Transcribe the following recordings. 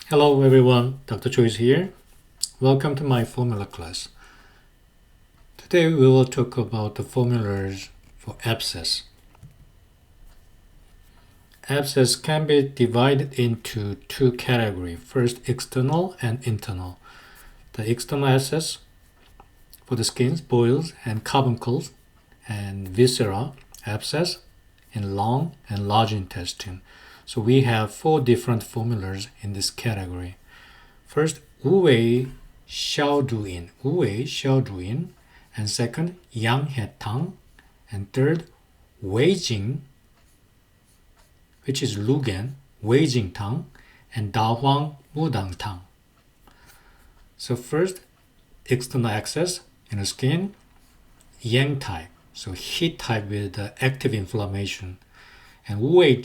Hello everyone, Dr. Choi is here. Welcome to my formula class. Today we will talk about the formulas for abscess. Abscess can be divided into two categories. First, external and internal. The external abscess for the skin, boils, and carbuncles, and viscera abscess in lung and large intestine. So we have four different formulas in this category. First, Wei Xiao Du Yin, Wei Xiao Du Yin, and second, Yang He Tang, and third, Wei Jing, which is Lugan, Wei Jing Tang, and Da Huang Mudang Tang. So first, external access in the skin, Yang type, so heat type with active inflammation, and Wei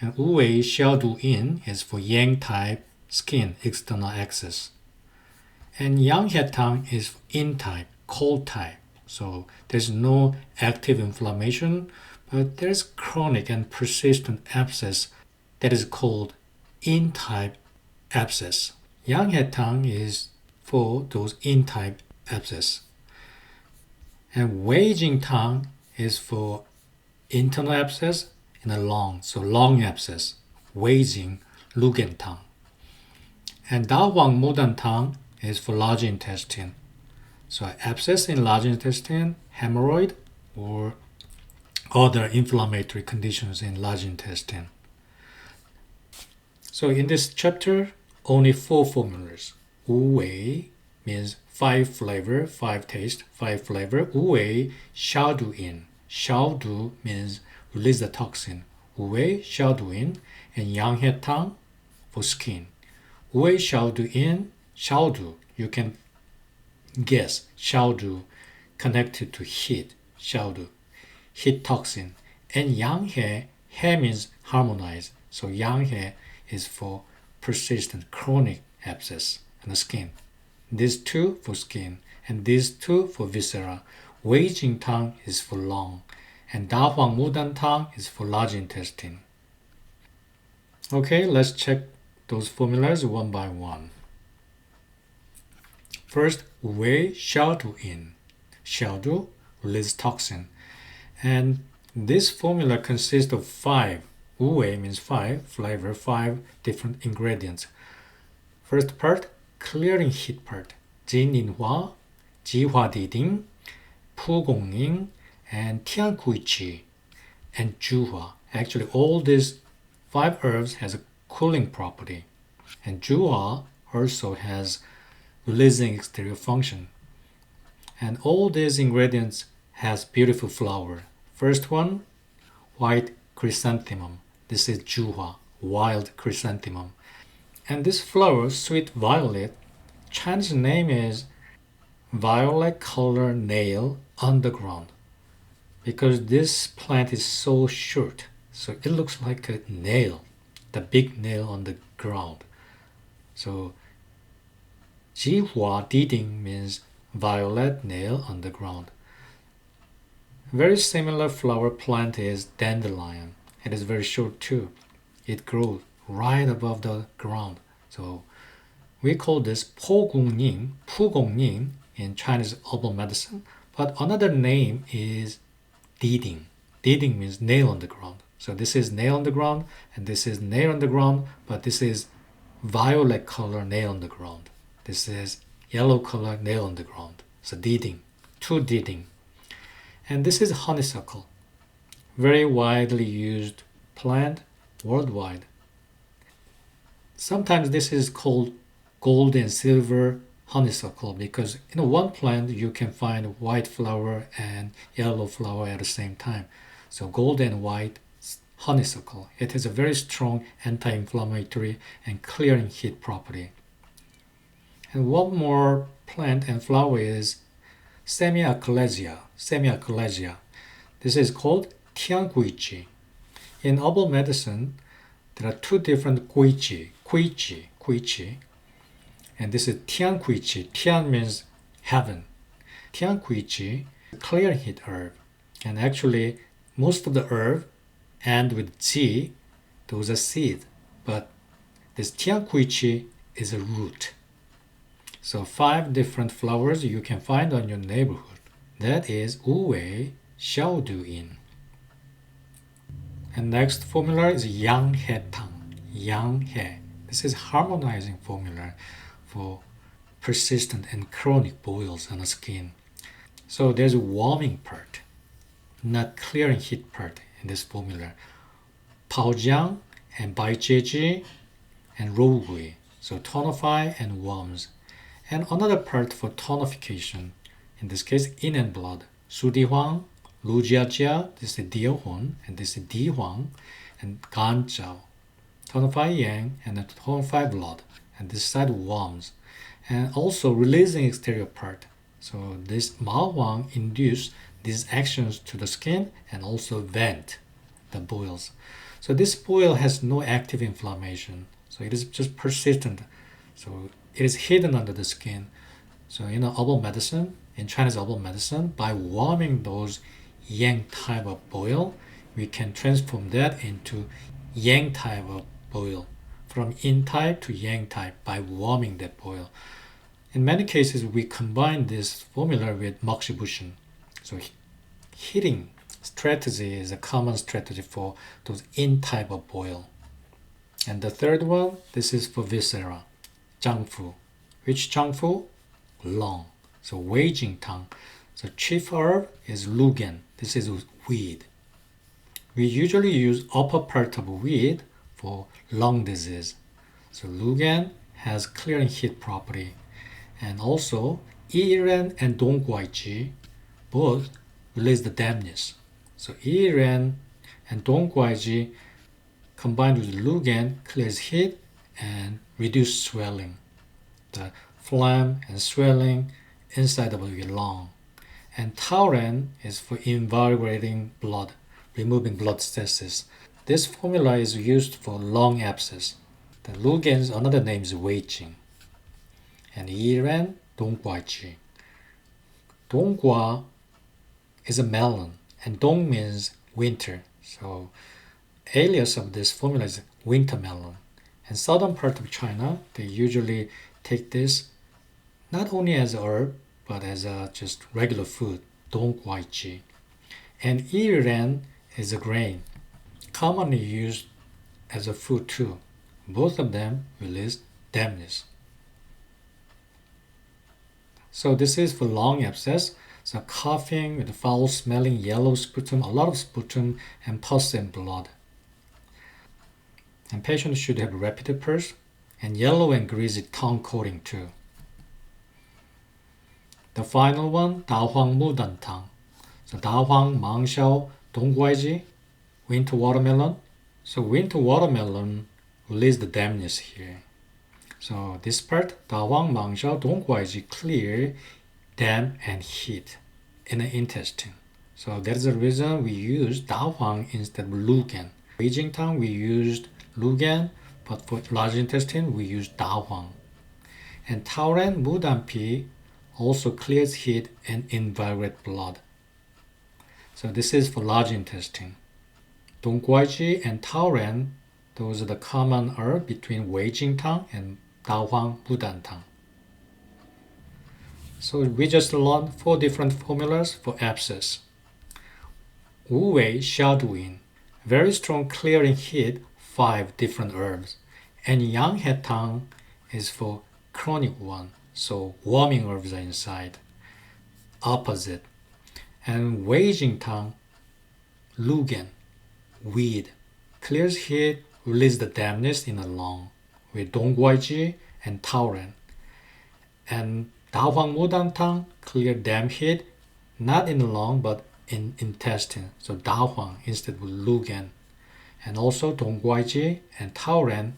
Xiao Du Yin is for Yang type skin external access. And Yang He Tang is Yin type, cold type. So there's no active inflammation, but there's chronic and persistent abscess that is called Yin type abscess. Yang He Tang is for those Yin type abscess. And Wei Jing Tang is for internal abscess in the lung, so lung abscess, Wei Jing Lugan Tang. And Da Huang Mudan Tang is for large intestine. So abscess in large intestine, hemorrhoid, or other inflammatory conditions in large intestine. So in this chapter, only four formulas. Wu Wei means 5 flavor, 5 taste, 5 flavor. Wu Wei Xiao Du Yin. Xiao Du means release the toxin. Wu Wei Xiao Du Yin, and Yang He Tang for skin. Wu Wei Xiao Du Yin, Xiao Du, you can guess, Xiao Du connected to heat, Xiao Du, heat toxin. And Yang He means harmonize. So Yang He is for persistent chronic abscess on the skin. These two for skin, and these two for viscera. Wei Jing Tang is for lung, and Da Huang Mudan Tang is for large intestine. Okay, let's check those formulas one by one. First, Wei Xiao Du Yin. Xiao Du, release toxin. And this formula consists of 5. Wu Wei means 5, flavor, 5 different ingredients. First part, clearing heat part. Jin Yin Hua, Ji Hua Di Ding, Pu Gong Ning, and Tian Kui Qi, and Zhu Hua. Actually, all these 5 herbs has a cooling property. And Zhu Hua also has releasing exterior function. And all these ingredients has beautiful flower. First one, white chrysanthemum. This is Zhu Hua, wild chrysanthemum. And this flower, sweet violet, Chinese name is violet color nail underground, because this plant is so short, so it looks like a nail, the big nail on the ground. So Ji Hua Diding means violet nail on the ground. Very similar flower plant is dandelion. It is very short too. It grows right above the ground. So we call this Po Gong Ning, Pu Gong Ning in Chinese herbal medicine. But another name is Diding. Diding means nail on the ground. So this is nail on the ground, and this is nail on the ground, but this is violet color nail on the ground. This is yellow color nail on the ground. So Diding, two Diding. And this is honeysuckle, very widely used plant worldwide. Sometimes this is called gold and silver honeysuckle, because in one plant you can find white flower and yellow flower at the same time. So gold and white honeysuckle. It has a very strong anti-inflammatory and clearing heat property. And one more plant and flower is Semiacalysia. This is called Tianguiqi. In herbal medicine, there are 2 different Guiqi, and this is Tianguiqi. Tian means heaven. Tianguiqi, clear heat herb. And actually, most of the herb end with Ji, those are seed, but This Tiankuiqi is a root. So 5 different flowers you can find on your neighborhood. That is Wei Xiao Du Yin. And next formula is Yang He Tang. Yang He. This is harmonizing formula for persistent and chronic boils on the skin. So there's a warming part, not clearing heat part in this formula. Paojiang and Baijieji and Rougui. So tonify and warms. And another part for tonification, in this case, yin and blood. Su Di Huang, Lu Jia Jia, this is Dio Hun, and this is Di Huang, and Gan Zhao. Tonify yang and then tonify blood, and this side warms. And also releasing exterior part. So this Ma Huang induce these actions to the skin and also vent the boils. So this boil has no active inflammation. So it is just persistent. So it is hidden under the skin. So in herbal medicine, in Chinese herbal medicine, by warming those yang type of boil, we can transform that into yang type of boil, from yin type to yang type by warming that boil. In many cases, we combine this formula with moxibustion. So heating strategy is a common strategy for those yin type of boil. And the third one, this is for viscera, Zhangfu. Which Zhangfu? Long. So Wei Tang. So chief herb is Lugan. This is weed. We usually use upper part of weed for lung disease. So Lugan has clearing heat property. And also Yiren and Dongguaiji both release the dampness. So Yiren and Dongguaiji combined with Lugan clears heat and reduce swelling, the phlegm and swelling inside of your lung. And Tauren is for invigorating blood, removing blood stasis. This formula is used for lung abscess. The Lugan's another name is Weijing. And Yiren, Dongguaiji. Donggua is a melon, and Dong means winter. So alias of this formula is winter melon. In southern part of China, they usually take this not only as a herb, but as a just regular food, Dongguaiji. And Yiren is a grain, commonly used as a food too. Both of them release dampness. So this is for lung abscess. So coughing with foul-smelling yellow sputum, a lot of sputum and pus and blood. And patients should have rapid pulse and yellow and greasy tongue coating too. The final one, Dahuang Mudan Tang. So Dahuang, Mangxiao, Dongguaiji, winter watermelon. So winter watermelon release the dampness here. So this part, Dahuang, Mangxiao, Dongguaiji clear damp and heat in the intestine. So that is the reason we use Dahuang instead of Lugan. Beijing Tang we used Lugan, but for large intestine we use Dahuang. And Tauren Mudanpi also clears heat and invigorate blood. So this is for large intestine. Dongguaiji and Tauren, those are the common herb between Wei Tang and Dahuang Mudan Tang. So we just learned 4 different formulas for abscess. Wei Xiao Du Yin, very strong clearing heat, 5 different herbs. And Yang He Tang is for chronic one, so warming herbs are inside. Opposite. And Wei Tang, Lugan, weed, clears heat, release the dampness in the lung with Dongguaiji and Tauren. And Dahuang Mudan Tang, clear damp heat, not in the lung but in intestine. So Dahuang instead of Lugan. And also Dongguaiji and Tauren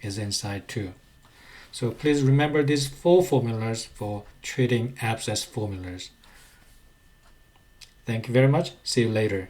is inside too. So please remember these 4 formulas for treating abscess formulas. Thank you very much. See you later.